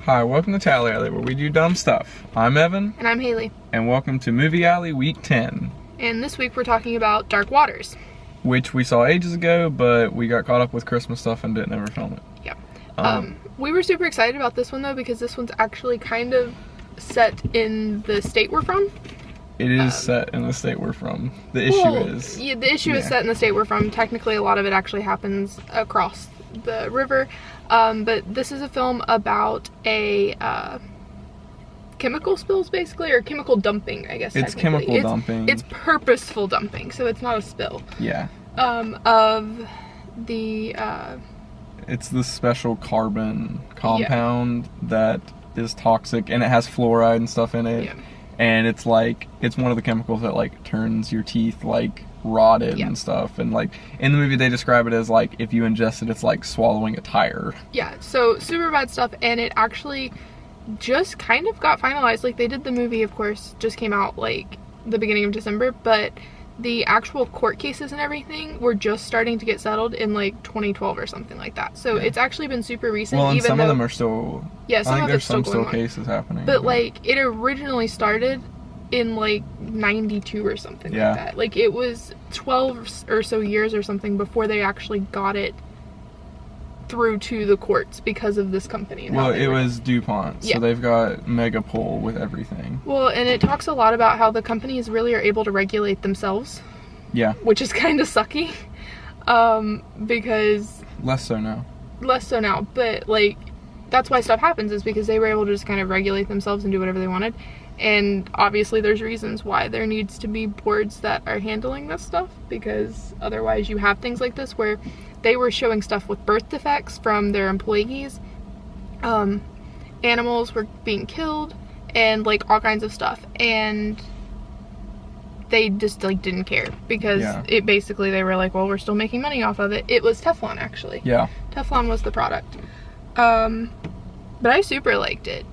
Hi, welcome to Tally Alley, where we do dumb stuff. I'm Evan. And I'm Haley. And welcome to Movie Alley Week 10. And this week we're talking about Dark Waters. Which we saw ages ago, but we got caught up with Christmas stuff and didn't ever film it. Yeah. We were super excited about this one though, because this one's actually kind of set in the state we're from. It is set in the state we're from. The issue is... Yeah, the issue is set in the state we're from. Technically, a lot of it actually happens across the river. But this is a film about a chemical spills, basically, or chemical dumping, I guess. It's chemical dumping. It's purposeful dumping, so it's not a spill. Yeah. Of the... It's the special carbon compound that is toxic, and it has fluoride and stuff in it. Yeah. And it's like, it's one of the chemicals that like turns your teeth like rotted and stuff. And like in the movie they describe it as like if you ingest it, it's like swallowing a tire. Yeah, so super bad stuff. And it actually just kind of got finalized. Like they did the movie, of course, just came out like the beginning of December, but the actual court cases and everything were just starting to get settled in like 2012 or something like that. So it's actually been super recent. Well, and even some though, of them are still... Yeah, some I think of there's it's still some going on. cases happening. But like it originally started in like 92 or something like that. Like it was 12 or so years or something before they actually got it through to the courts because of this company. Well, it was DuPont, so they've got mega pull with everything. Well, and it talks a lot about how the companies really are able to regulate themselves. Yeah. Which is kind of sucky. Because... Less so now. Less so now, but like, that's why stuff happens, is because they were able to just kind of regulate themselves and do whatever they wanted. And obviously there's reasons why there needs to be boards that are handling this stuff, because otherwise you have things like this where they were showing stuff with birth defects from their employees, animals were being killed, and like all kinds of stuff, and they just like didn't care, because it basically, they were like, well, we're still making money off of it. It was Teflon, actually. Yeah. Teflon was the product. But I super liked it.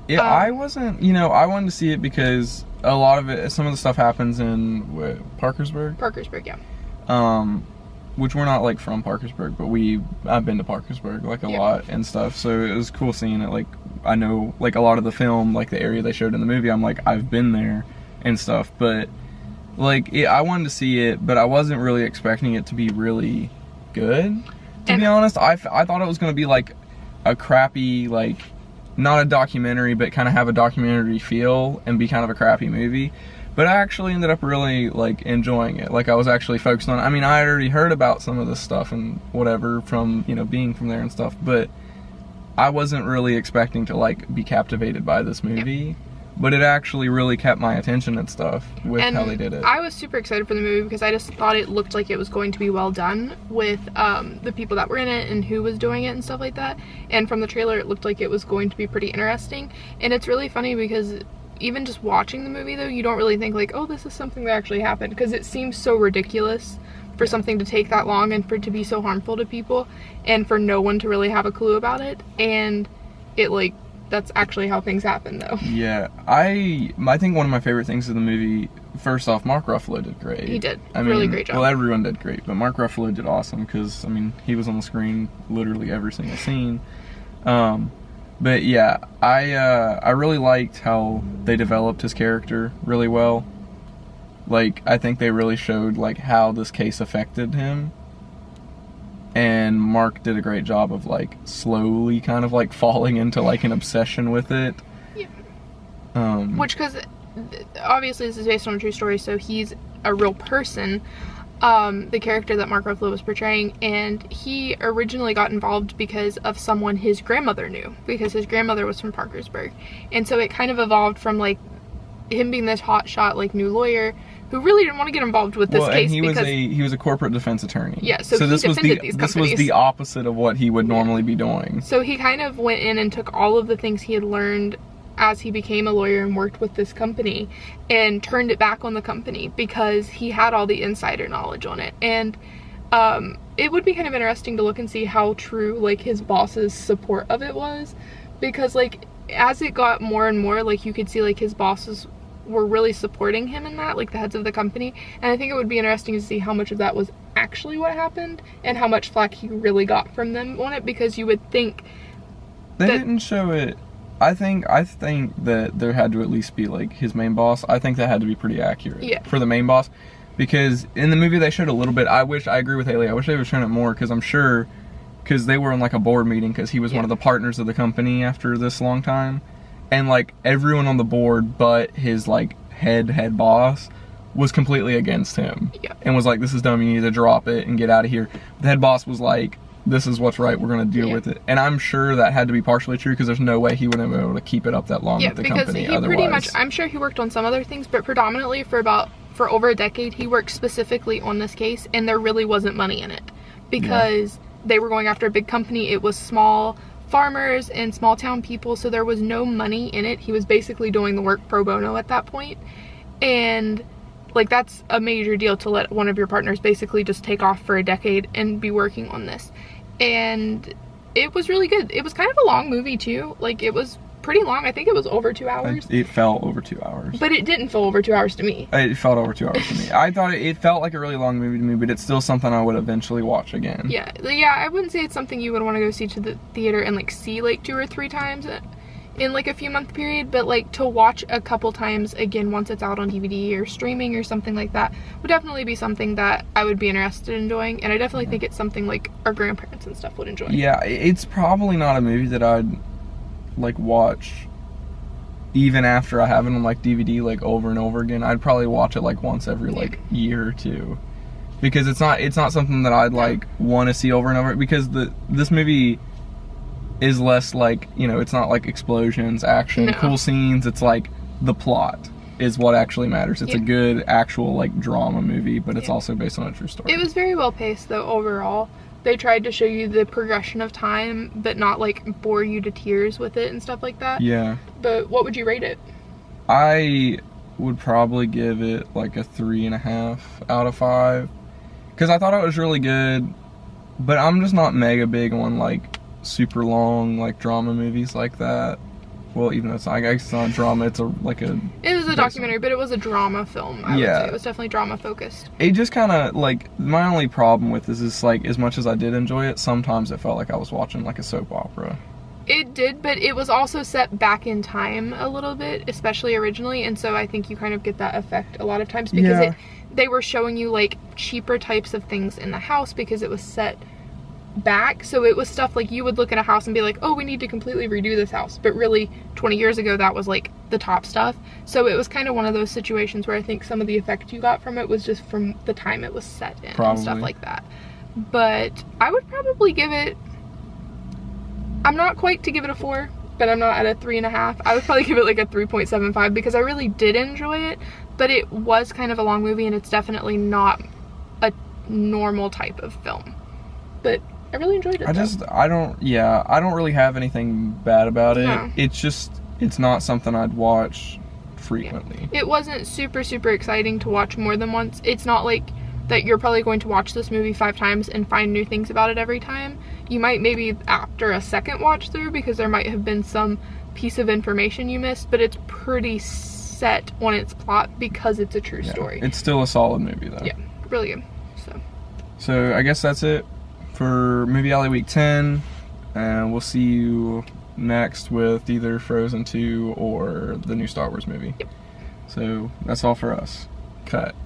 Yeah, I wasn't, you know, I wanted to see it because a lot of it, some of the stuff happens in Parkersburg? Parkersburg, yeah. Which we're not like from Parkersburg, but I've been to Parkersburg like a lot and stuff, so it was cool seeing it. Like, I know like a lot of the film, like the area they showed in the movie, I'm like, I've been there and stuff, but like, I wanted to see it, but I wasn't really expecting it to be really good, to be honest. I thought it was going to be like a crappy, like, not a documentary, but kind of have a documentary feel and be kind of a crappy movie. But I actually ended up really like enjoying it. Like, I was actually focused on, I mean, I had already heard about some of this stuff and whatever from, you know, being from there and stuff, but I wasn't really expecting to like be captivated by this movie. But it actually really kept my attention and stuff with how they did it. I was super excited for the movie because I just thought it looked like it was going to be well done with the people that were in it and who was doing it and stuff like that. And from the trailer, it looked like it was going to be pretty interesting. And it's really funny because even just watching the movie though, you don't really think like, oh, this is something that actually happened, because it seems so ridiculous for something to take that long and for it to be so harmful to people and for no one to really have a clue about it. And it like, that's actually how things happen though. Yeah, I think one of my favorite things of the movie, first off, Mark Ruffalo did great. He did. Really great job. Well, everyone did great, but Mark Ruffalo did awesome because, I mean, he was on the screen literally every single scene. But yeah, I really liked how they developed his character really well. Like, I think they really showed like how this case affected him. And Mark did a great job of like slowly kind of like falling into like an obsession with it. Yeah. Which, because obviously this is based on a true story, so he's a real person, the character that Mark Ruffalo was portraying, and he originally got involved because of someone his grandmother knew, because his grandmother was from Parkersburg. And so it kind of evolved from like him being this hotshot like new lawyer who really didn't want to get involved with this case, because he was a corporate defense attorney. Yeah, so he defended these companies. This was the opposite of what he would normally be doing. So he kind of went in and took all of the things he had learned as he became a lawyer and worked with this company and turned it back on the company because he had all the insider knowledge on it. And it would be kind of interesting to look and see how true like his boss's support of it was, because like as it got more and more, like you could see like his bosses were really supporting him in that, like the heads of the company. And I think it would be interesting to see how much of that was actually what happened and how much flack he really got from them on it, because you would think they didn't show it I think that there had to at least be like his main boss. I think that had to be pretty accurate for the main boss, because in the movie they showed a little bit. I agree with Haley. I wish they would have shown it more, because I'm sure, because they were in like a board meeting, because he was one of the partners of the company after this long time, and like everyone on the board but his like head boss was completely against him and was like, this is dumb, you need to drop it and get out of here. The head boss was like, this is what's right, we're going to deal with it. And I'm sure that had to be partially true, because there's no way he would have been able to keep it up that long with the company because he pretty much, I'm sure he worked on some other things, but predominantly for over a decade he worked specifically on this case, and there really wasn't money in it, because they were going after a big company. It was small farmers and small town people, so there was no money in it. He was basically doing the work pro bono at that point, and like that's a major deal, to let one of your partners basically just take off for a decade and be working on this. And it was really good. It was kind of a long movie too. Like, it was pretty long. I think it was over 2 hours. It felt over 2 hours. But it didn't feel over 2 hours to me. It felt over 2 hours to me. I thought it felt like a really long movie to me, but it's still something I would eventually watch again. Yeah, I wouldn't say it's something you would want to go see to the theater and like see like 2 or 3 times in like a few month period, but like to watch a couple times again once it's out on DVD or streaming or something like that would definitely be something that I would be interested in doing. And I definitely think it's something like our grandparents and stuff would enjoy. Yeah, it's probably not a movie that I'd like watch even after I have it on like DVD like over and over again. I'd probably watch it like once every like year or two, because it's not something that I'd like want to see over and over, because this movie is less like, you know, it's not like explosions, action, cool scenes. It's like the plot is what actually matters. It's a good actual like drama movie, but it's also based on a true story. It was very well paced though overall. They tried to show you the progression of time, but not like bore you to tears with it and stuff like that. Yeah. But what would you rate it? I would probably give it like a 3.5 out of 5, because I thought it was really good, but I'm just not mega big on like super long like drama movies like that. Well, even though it's not, I guess it's not drama, it was a documentary, but it was a drama film. I would say it was definitely drama focused. It just kind of like, my only problem with this is like, as much as I did enjoy it, sometimes it felt like I was watching like a soap opera. It did, but it was also set back in time a little bit, especially originally, and so I think you kind of get that effect a lot of times, because they were showing you like cheaper types of things in the house because it was set back. So it was stuff like you would look at a house and be like, oh, we need to completely redo this house, but really 20 years ago that was like the top stuff. So it was kind of one of those situations where I think some of the effect you got from it was just from the time it was set in and stuff like that. But I would probably give it, I'm not quite to give it a 4, but I'm not at a 3.5. I would probably give it like a 3.75, because I really did enjoy it, but it was kind of a long movie, and it's definitely not a normal type of film. But I really enjoyed it. I don't really have anything bad about it. No. It's not something I'd watch frequently. It wasn't super exciting to watch more than once. It's not like that you're probably going to watch this movie 5 times and find new things about it every time. You might maybe after a second watch through, because there might have been some piece of information you missed, but it's pretty set on its plot because it's a true story. It's still a solid movie though. Yeah, really good. So I guess that's it for Movie Alley Week 10, and we'll see you next with either Frozen 2 or the new Star Wars movie. Yep. So that's all for us. Cut.